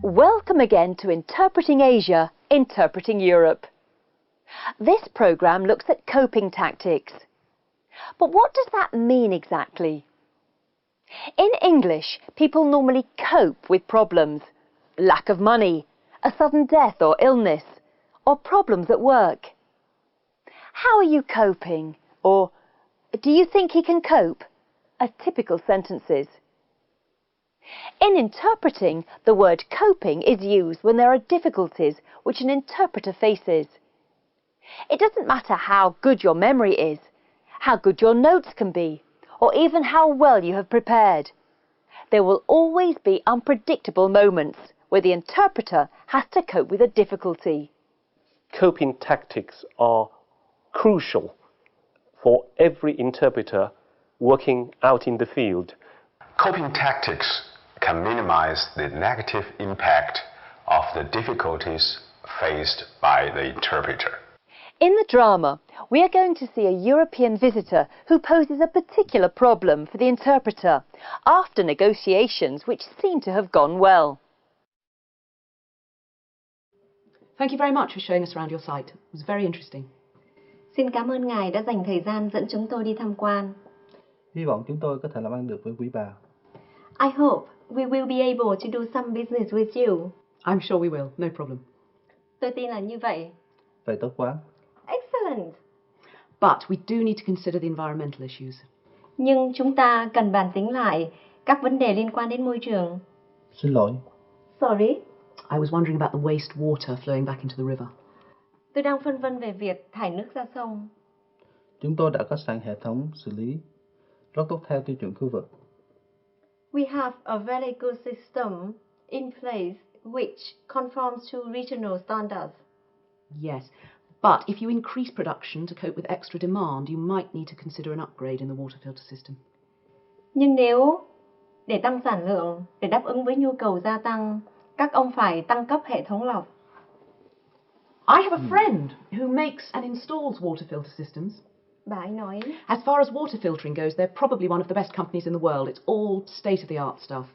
Welcome again to Interpreting Asia, Interpreting Europe. This programme looks at coping tactics. But what does that mean exactly? In English, people normally cope with problems. Lack of money, a sudden death or illness, or problems at work. How are you coping? Or, do you think he can cope? Are typical sentences. In interpreting, the word coping is used when there are difficulties which an interpreter faces. It doesn't matter how good your memory is, how good your notes can be, or even how well you have prepared. There will always be unpredictable moments where the interpreter has to cope with a difficulty. Coping tactics are crucial for every interpreter working out in the field. Coping tactics can minimize the negative impact of the difficulties faced by the interpreter. In the drama, we are going to see a European visitor who poses a particular problem for the interpreter after negotiations which seem to have gone well. Thank you very much for showing us around your site. It was very interesting. Xin cảm ơn ngài đã dành thời gian dẫn chúng tôi đi tham quan. Hy vọng chúng tôi có thể làm ăn được với quý bà. I hope we will be able to do some business with you. I'm sure we will, no problem. Tôi tin là như vậy. Vậy tốt quá. Excellent. But we do need to consider the environmental issues. Nhưng chúng ta cần bàn tính lại các vấn đề liên quan đến môi trường. Xin lỗi. Sorry. I was wondering about the waste water flowing back into the river. Tôi đang phân vân về việc thải nước ra sông. Chúng tôi đã có sẵn hệ thống xử lý rất tốt theo tiêu chuẩn khu vực. We have a very good system in place which conforms to regional standards. Yes, but if you increase production to cope with extra demand, you might need to consider an upgrade in the water filter system. Nhưng nếu để tăng sản lượng, để đáp ứng với nhu cầu gia tăng, các ông phải tăng cấp hệ thống lọc. I have a friend who makes and installs water filter systems. Bà ấy nói, As far as water filtering goes, they're probably one of the best companies in the world. It's all state-of-the-art stuff.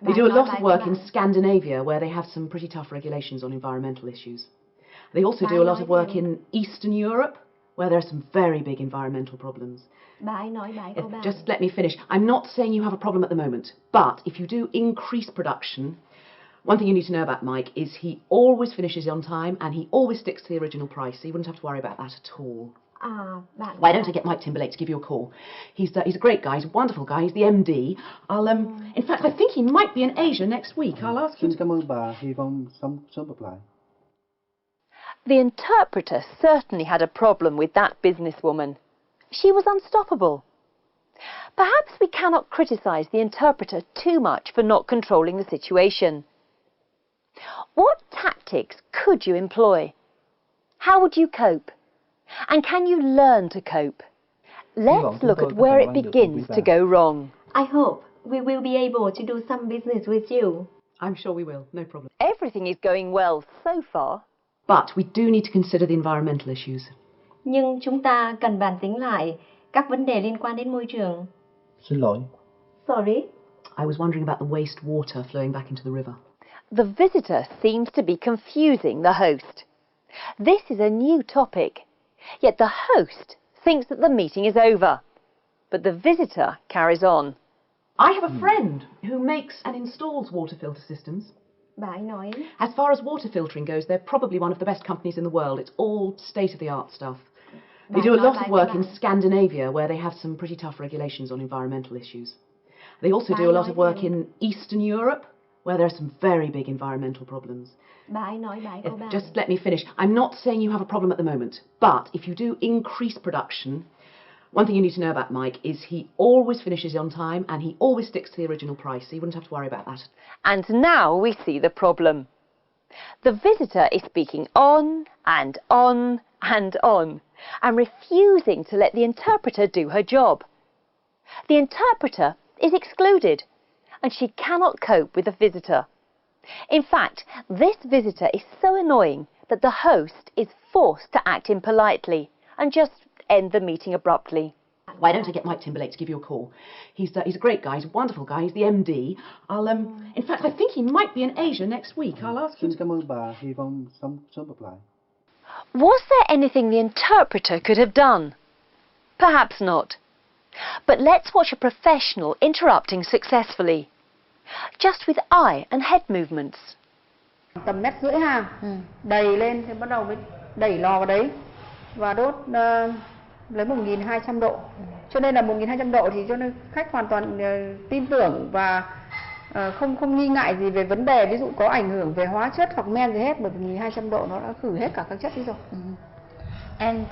They do a lot of work in Scandinavia, where they have some pretty tough regulations on environmental issues. They also do a lot of work in Eastern Europe, where there are some very big environmental problems. bà ấy nói bà ấy có bà. Just let me finish. I'm not saying you have a problem at the moment, but if you do increase production, one thing you need to know about Mike is he always finishes on time and he always sticks to the original price, so you wouldn't have to worry about that at all. Why don't I get Mike Timberlake to give you a call? He's a great guy, he's a wonderful guy, he's the MD. In fact, I think he might be in Asia next week. I'll ask him. Xin cảm ơn bà, hy vọng sớm gặp lại. The interpreter certainly had a problem with that businesswoman. She was unstoppable. Perhaps we cannot criticise the interpreter too much for not controlling the situation. What tactics could you employ? How would you cope? And can you learn to cope? Let's look at where it begins to go wrong. I hope we will be able to do some business with you. I'm sure we will, no problem. Everything is going well so far. But we do need to consider the environmental issues. Nhưng chúng ta cần bàn tính lại các vấn đề liên quan đến môi trường. Xin lỗi. Sorry. I was wondering about the waste water flowing back into the river. The visitor seems to be confusing the host. This is a new topic, yet the host thinks that the meeting is over, but the visitor carries on. I have a friend who makes and installs water filter systems. Bà ấy nói, As far as water filtering goes, they're probably one of the best companies in the world. It's all state-of-the-art stuff. They do a lot of work in Scandinavia, where they have some pretty tough regulations on environmental issues. They also do a lot of work in Eastern Europe, where there are some very big environmental problems. bà ấy nói bà ấy có bà. Just let me finish. I'm not saying you have a problem at the moment, but if you do increase production, one thing you need to know about Mike is he always finishes on time and he always sticks to the original price, so you wouldn't have to worry about that. And now we see the problem. The visitor is speaking on and on and on, and refusing to let the interpreter do her job. The interpreter is excluded, and she cannot cope with the visitor. In fact, this visitor is so annoying that the host is forced to act impolitely and just end the meeting abruptly. Why don't I get Mike Timberlake to give you a call? He's a great guy. He's a wonderful guy. He's the MD. In fact, I think he might be in Asia next week. I'll ask him. Xin cảm ơn bà, hy vọng sớm gặp lại. Was there anything the interpreter could have done? Perhaps not. But let's watch a professional interrupting successfully, just with eye and head movements. Tầm 1,5 mét hàng, đầy lên thì bắt đầu mới đẩy lò vào đấy và đốt lấy 1.200 độ. Cho nên là 1.200 độ thì cho nên khách hoàn toàn tin tưởng và không nghi ngại gì về vấn đề ví dụ có ảnh hưởng về hóa chất hoặc men gì hết, bởi vì 1.200 độ nó đã khử hết cả các chất đi rồi. And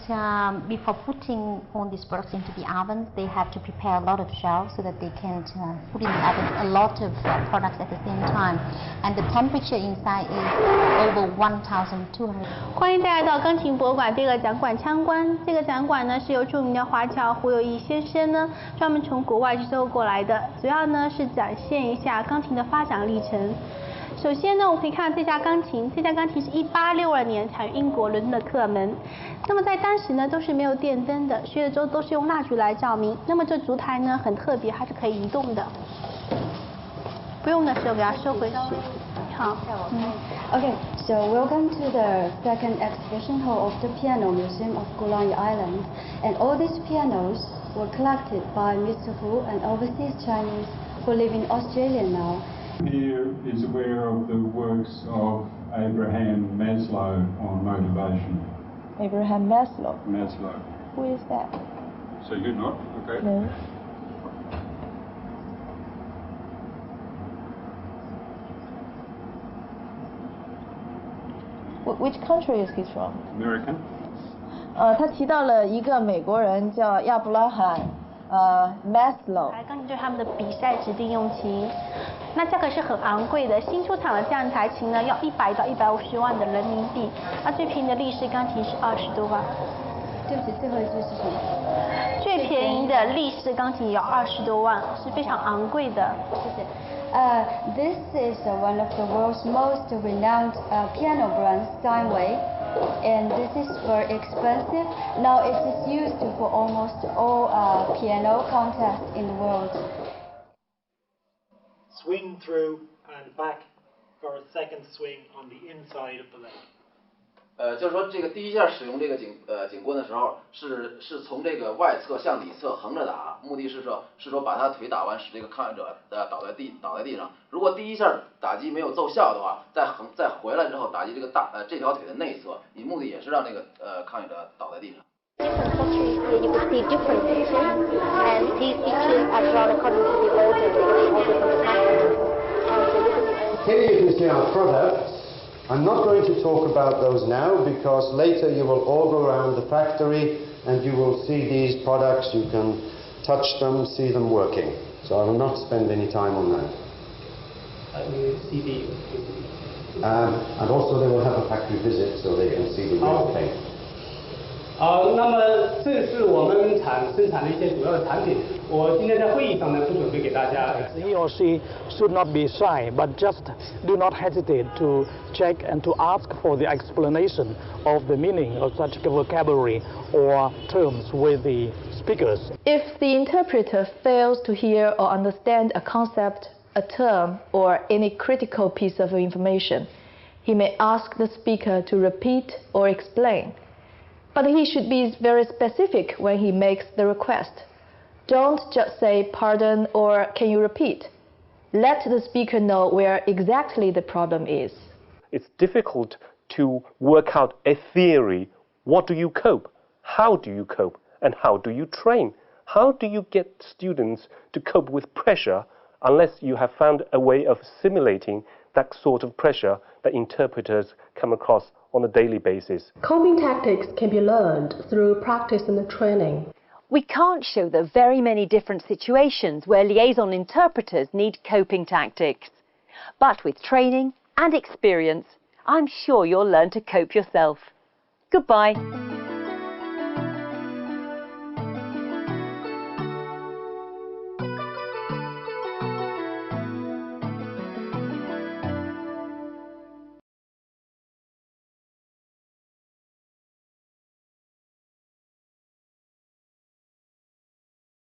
before putting all these products into the oven, they have to prepare a lot of shelves so that they can put in the oven a lot of products at the same time. And the temperature inside is over 1,200. 欢迎大家到钢琴博物馆这个展馆参观。这个展馆呢是由著名的华侨胡友义先生呢专门从国外去收过来的，主要呢是展现一下钢琴的发展历程。首先呢，我们可以看到这架钢琴，这架钢琴是1862年产于英国伦敦的克尔门。那么在当时呢，都是没有电灯的，所以都是用蜡烛来照明。那么这烛台呢很特别，它是可以移动的。不用的时候给它收回去。好。Okay, so welcome to the second exhibition hall of the Piano Museum of Gulang Island, and all these pianos were collected by Mr. Hu, an overseas Chinese who live in Australia now. Here is aware of the works of Abraham Maslow on motivation. Abraham Maslow? Maslow. Who is that? So you're not? Okay. No. Which country is he from? American. 他提到了一个美国人叫亚伯拉罕，Maslow。钢琴就是他们的比赛指定用琴，那价格是很昂贵的。新出厂的这样一台琴呢，要100到150万的人民币。那最便宜的立式钢琴是20多万。对不起，最后一句是什么？最便宜的立式钢琴也要20多万，是非常昂贵的。谢谢。This is one of the world's most renowned piano brands, Steinway, and this is very expensive. Now it is used for almost all piano contests in the world. Swing through and back for a second swing on the inside of the leg. 就是说这个第一下使用这个颈棍的时候，是从这个外侧向里侧横着打，目的是说把他腿打完，使这个抗议者倒在地上。如果第一下打击没有奏效的话，再回来之后打击这条腿的内侧，你目的也是让这个抗议者倒在地上。Different countries here you could see different pictures, and these pictures are drawn according to the order they came over from the continent. Here you can see our products. I'm not going to talk about those now because later you will all go around the factory and you will see these products, you can touch them, see them working. So I will not spend any time on that. CD. And also they will have a factory visit so they can see the real thing. 那么这是我们生产的一些主要的产品。我今天在会议上呢，不准备给大家。He or she should not be shy, but just do not hesitate to check and to ask for the explanation of the meaning of such vocabulary or terms with the speakers. If the interpreter fails to hear or understand a concept, a term, or any critical piece of information, he may ask the speaker to repeat or explain. But he should be very specific when he makes the request. Don't just say pardon or can you repeat. Let the speaker know where exactly the problem is. It's difficult to work out a theory. What do you cope? How do you cope? And how do you train? How do you get students to cope with pressure unless you have found a way of simulating that sort of pressure that interpreters come across on a daily basis? Coping tactics can be learned through practice and training. We can't show the very many different situations where liaison interpreters need coping tactics. But with training and experience, I'm sure you'll learn to cope yourself. Goodbye.